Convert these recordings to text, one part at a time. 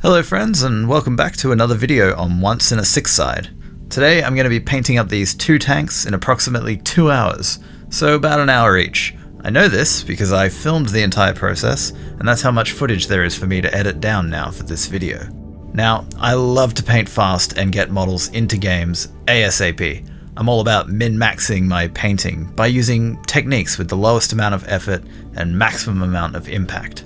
Hello friends, and welcome back to another video on Once in a Six Side. Today I'm going to be painting up these two tanks in approximately 2 hours, so about an hour each. I know this because I filmed the entire process, and that's how much footage there is for me to edit down now for this video. Now, I love to paint fast and get models into games ASAP. I'm all about min-maxing my painting by using techniques with the lowest amount of effort and maximum amount of impact.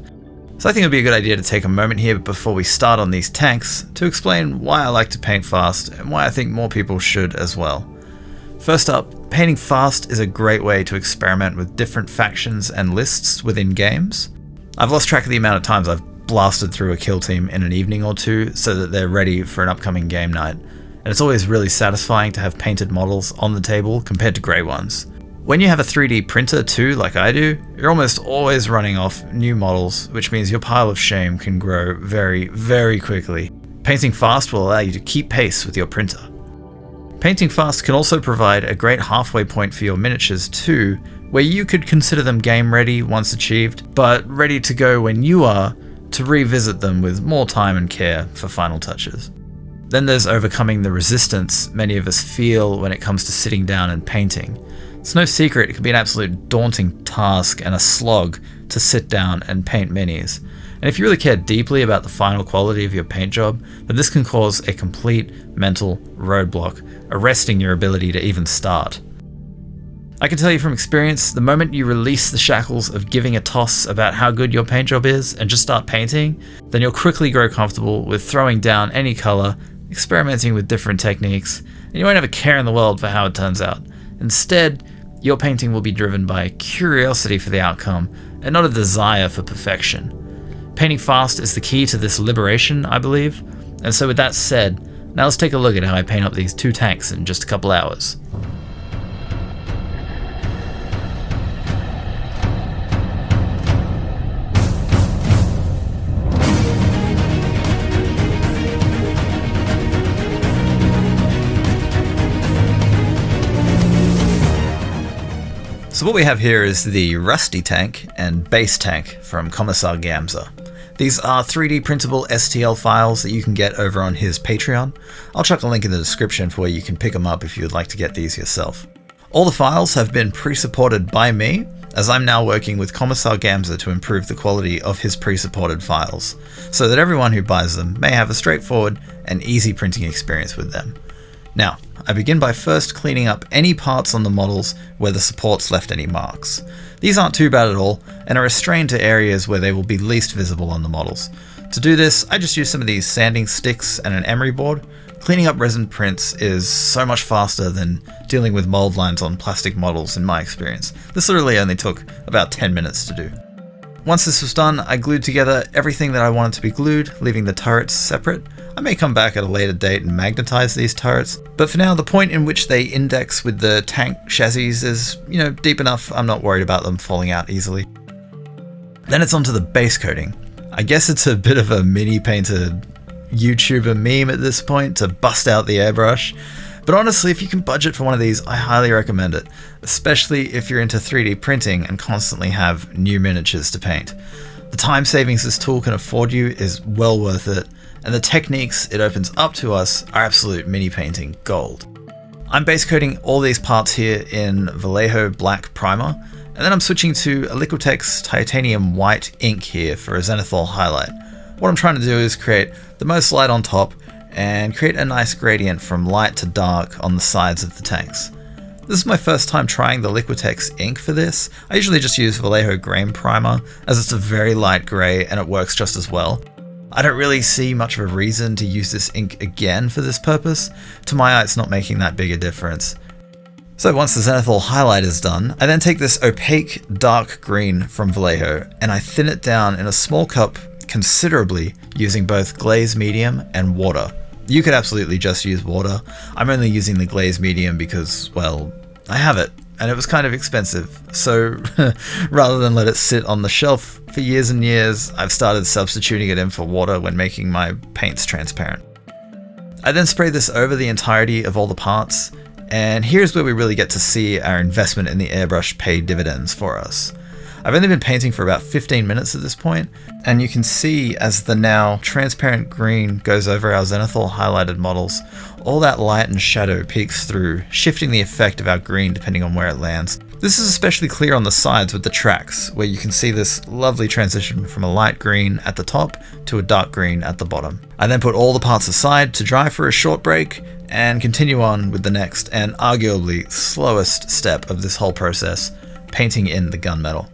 So I think it would be a good idea to take a moment here before we start on these tanks to explain why I like to paint fast and why I think more people should as well. First up, painting fast is a great way to experiment with different factions and lists within games. I've lost track of the amount of times I've blasted through a kill team in an evening or two so that they're ready for an upcoming game night, and it's always really satisfying to have painted models on the table compared to grey ones. When you have a 3D printer too, like I do, you're almost always running off new models, which means your pile of shame can grow very, very quickly. Painting fast will allow you to keep pace with your printer. Painting fast can also provide a great halfway point for your miniatures too, where you could consider them game ready once achieved, but ready to go when you are to revisit them with more time and care for final touches. Then there's overcoming the resistance many of us feel when it comes to sitting down and painting. It's no secret it can be an absolute daunting task and a slog to sit down and paint minis. And if you really care deeply about the final quality of your paint job, then this can cause a complete mental roadblock, arresting your ability to even start. I can tell you from experience, the moment you release the shackles of giving a toss about how good your paint job is and just start painting, then you'll quickly grow comfortable with throwing down any color, experimenting with different techniques, and you won't have a care in the world for how it turns out. Instead, your painting will be driven by curiosity for the outcome and not a desire for perfection. Painting fast is the key to this liberation, I believe, and so with that said, now let's take a look at how I paint up these two tanks in just a couple hours. So what we have here is the Rusty tank and base tank from Commissar Gamza. These are 3D printable STL files that you can get over on his Patreon. I'll chuck a link in the description for where you can pick them up if you would like to get these yourself. All the files have been pre-supported by me, as I'm now working with Commissar Gamza to improve the quality of his pre-supported files, so that everyone who buys them may have a straightforward and easy printing experience with them. Now, I begin by first cleaning up any parts on the models where the supports left any marks. These aren't too bad at all, and are restrained to areas where they will be least visible on the models. To do this, I just use some of these sanding sticks and an emery board. Cleaning up resin prints is so much faster than dealing with mold lines on plastic models in my experience. This literally only took about 10 minutes to do. Once this was done, I glued together everything that I wanted to be glued, leaving the turrets separate. I may come back at a later date and magnetize these turrets, but for now the point in which they index with the tank chassis is, deep enough I'm not worried about them falling out easily. Then it's onto the base coating. I guess it's a bit of a mini painted YouTuber meme at this point to bust out the airbrush, but honestly if you can budget for one of these, I highly recommend it, especially if you're into 3D printing and constantly have new miniatures to paint. The time savings this tool can afford you is well worth it, and the techniques it opens up to us are absolute mini painting gold. I'm base coating all these parts here in Vallejo Black Primer, and then I'm switching to a Liquitex Titanium White ink here for a zenithal highlight. What I'm trying to do is create the most light on top and create a nice gradient from light to dark on the sides of the tanks. This is my first time trying the Liquitex ink for this. I usually just use Vallejo Grain Primer, as it's a very light grey and it works just as well. I don't really see much of a reason to use this ink again for this purpose. To my eye, it's not making that big a difference. So once the zenithal highlight is done, I then take this opaque dark green from Vallejo and I thin it down in a small cup considerably using both glaze medium and water. You could absolutely just use water. I'm only using the glaze medium because, well, I have it and it was kind of expensive. So rather than let it sit on the shelf for years and years, I've started substituting it in for water when making my paints transparent. I then spray this over the entirety of all the parts, and here's where we really get to see our investment in the airbrush pay dividends for us. I've only been painting for about 15 minutes at this point, and you can see as the now transparent green goes over our zenithal highlighted models, all that light and shadow peeks through, shifting the effect of our green depending on where it lands. This is especially clear on the sides with the tracks, where you can see this lovely transition from a light green at the top to a dark green at the bottom. I then put all the parts aside to dry for a short break, and continue on with the next and arguably slowest step of this whole process, painting in the gunmetal.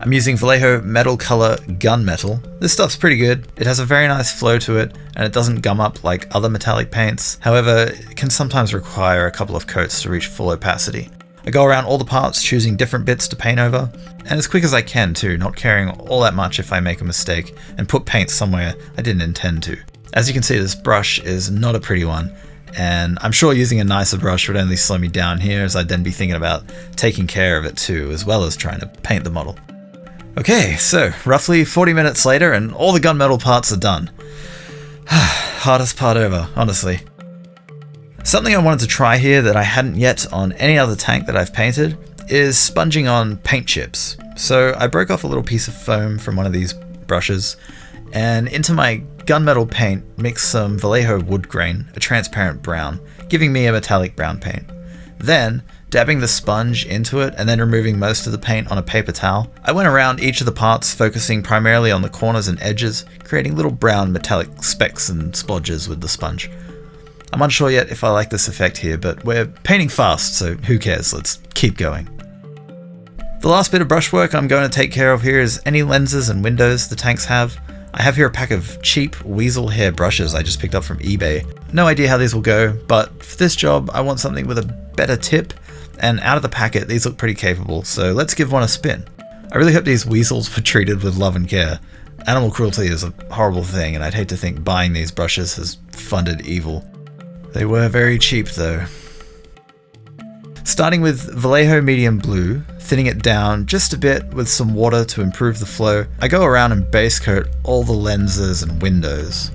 I'm using Vallejo Metal Color Gunmetal. This stuff's pretty good. It has a very nice flow to it, and it doesn't gum up like other metallic paints. However, it can sometimes require a couple of coats to reach full opacity. I go around all the parts, choosing different bits to paint over, and as quick as I can too, not caring all that much if I make a mistake and put paint somewhere I didn't intend to. As you can see, this brush is not a pretty one, and I'm sure using a nicer brush would only slow me down here, as I'd then be thinking about taking care of it too, as well as trying to paint the model. Okay, so roughly 40 minutes later and all the gunmetal parts are done. Hardest part ever, honestly. Something I wanted to try here that I hadn't yet on any other tank that I've painted is sponging on paint chips. So I broke off a little piece of foam from one of these brushes, and into my gunmetal paint mixed some Vallejo wood grain, a transparent brown, giving me a metallic brown paint. Then, dabbing the sponge into it and then removing most of the paint on a paper towel, I went around each of the parts, focusing primarily on the corners and edges, creating little brown metallic specks and splodges with the sponge. I'm unsure yet if I like this effect here, but we're painting fast, so who cares, let's keep going. The last bit of brushwork I'm going to take care of here is any lenses and windows the tanks have. I have here a pack of cheap weasel hair brushes I just picked up from eBay. No idea how these will go, but for this job I want something with a better tip, and out of the packet these look pretty capable, so let's give one a spin. I really hope these weasels were treated with love and care. Animal cruelty is a horrible thing, and I'd hate to think buying these brushes has funded evil. They were very cheap though. Starting with Vallejo Medium Blue, thinning it down just a bit with some water to improve the flow, I go around and base coat all the lenses and windows.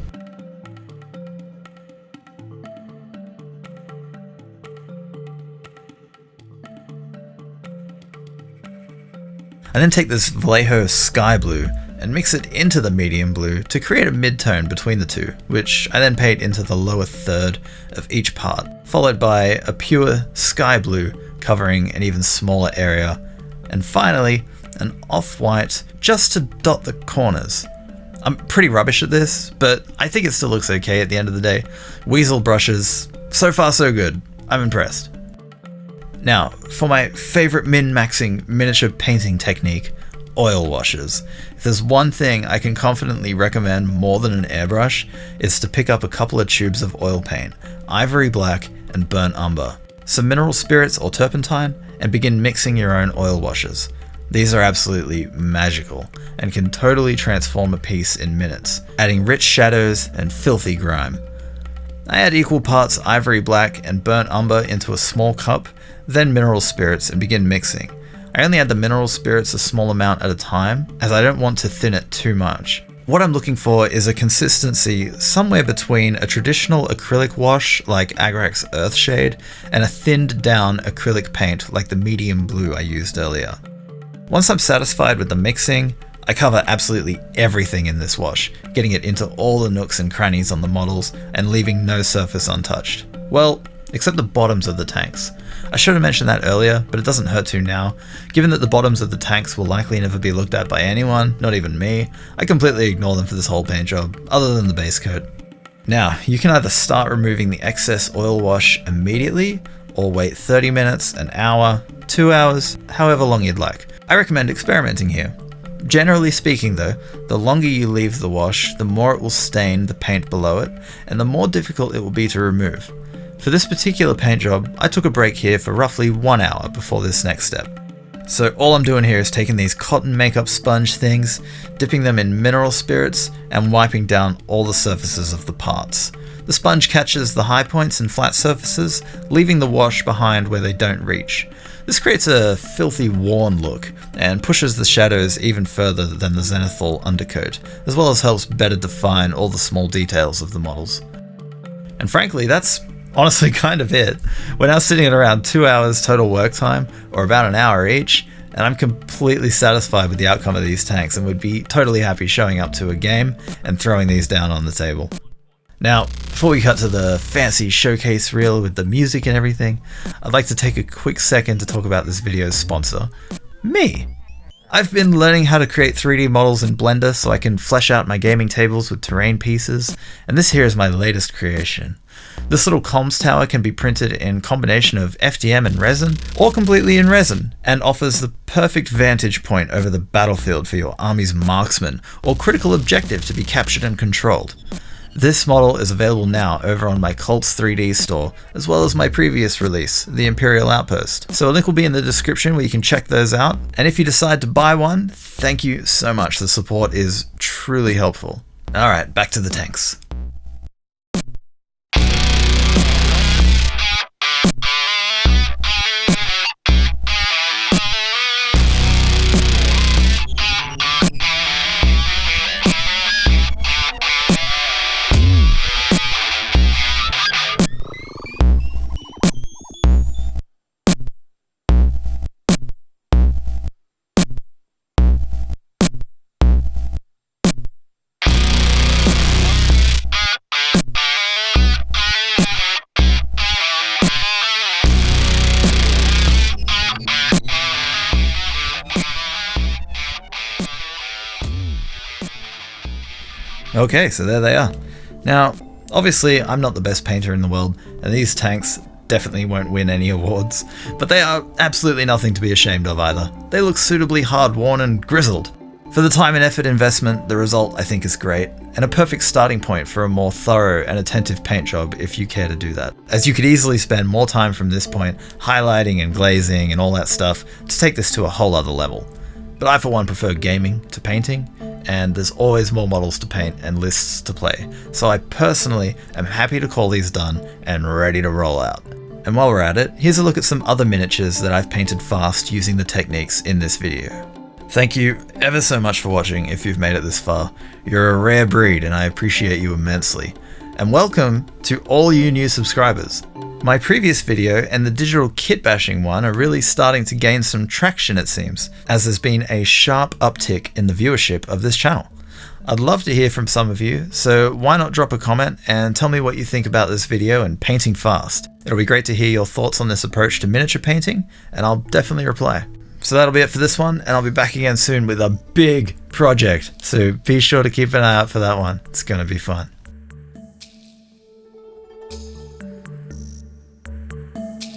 I then take this Vallejo Sky Blue and mix it into the medium blue to create a mid-tone between the two, which I then paint into the lower third of each part, followed by a pure sky blue covering an even smaller area, and finally an off-white just to dot the corners. I'm pretty rubbish at this, but I think it still looks okay at the end of the day. Weasel brushes, so far so good. I'm impressed. Now, for my favorite min-maxing miniature painting technique, oil washes. If there's one thing I can confidently recommend more than an airbrush, it's to pick up a couple of tubes of oil paint, ivory black and burnt umber, some mineral spirits or turpentine, and begin mixing your own oil washes. These are absolutely magical and can totally transform a piece in minutes, adding rich shadows and filthy grime. I add equal parts ivory black and burnt umber into a small cup, then mineral spirits, and begin mixing. I only add the mineral spirits a small amount at a time, as I don't want to thin it too much. What I'm looking for is a consistency somewhere between a traditional acrylic wash like Agrax Earthshade and a thinned down acrylic paint like the medium blue I used earlier. Once I'm satisfied with the mixing, I cover absolutely everything in this wash, getting it into all the nooks and crannies on the models and leaving no surface untouched. Well, except the bottoms of the tanks. I should have mentioned that earlier, but it doesn't hurt to now. Given that the bottoms of the tanks will likely never be looked at by anyone, not even me, I completely ignore them for this whole paint job, other than the base coat. Now, you can either start removing the excess oil wash immediately, or wait 30 minutes, an hour, 2 hours, however long you'd like. I recommend experimenting here. Generally speaking though, the longer you leave the wash, the more it will stain the paint below it, and the more difficult it will be to remove. For this particular paint job, I took a break here for roughly 1 hour before this next step. So all I'm doing here is taking these cotton makeup sponge things, dipping them in mineral spirits, and wiping down all the surfaces of the parts. The sponge catches the high points and flat surfaces, leaving the wash behind where they don't reach. This creates a filthy worn look, and pushes the shadows even further than the zenithal undercoat, as well as helps better define all the small details of the models. And frankly, that's honestly kind of it. We're now sitting at around 2 hours total work time, or about an hour each, and I'm completely satisfied with the outcome of these tanks and would be totally happy showing up to a game and throwing these down on the table. Now, before we cut to the fancy showcase reel with the music and everything, I'd like to take a quick second to talk about this video's sponsor, me. I've been learning how to create 3D models in Blender so I can flesh out my gaming tables with terrain pieces, and this here is my latest creation. This little comms tower can be printed in combination of FDM and resin, or completely in resin, and offers the perfect vantage point over the battlefield for your army's marksman or critical objective to be captured and controlled. This model is available now over on my Cults 3D store, as well as my previous release, the Imperial Outpost. So a link will be in the description where you can check those out, and if you decide to buy one, thank you so much, the support is truly helpful. Alright, back to the tanks. Okay, so there they are. Now, obviously I'm not the best painter in the world, and these tanks definitely won't win any awards, but they are absolutely nothing to be ashamed of either. They look suitably hard worn and grizzled. For the time and effort investment, the result I think is great, and a perfect starting point for a more thorough and attentive paint job if you care to do that, as you could easily spend more time from this point highlighting and glazing and all that stuff to take this to a whole other level. But I for one prefer gaming to painting, and there's always more models to paint and lists to play, so I personally am happy to call these done and ready to roll out. And while we're at it, here's a look at some other miniatures that I've painted fast using the techniques in this video. Thank you ever so much for watching if you've made it this far. You're a rare breed and I appreciate you immensely. And welcome to all you new subscribers. My previous video and the digital kit bashing one are really starting to gain some traction, it seems, as there's been a sharp uptick in the viewership of this channel. I'd love to hear from some of you, so why not drop a comment and tell me what you think about this video and painting fast. It'll be great to hear your thoughts on this approach to miniature painting, and I'll definitely reply. So that'll be it for this one, and I'll be back again soon with a big project, so be sure to keep an eye out for that one. It's gonna be fun.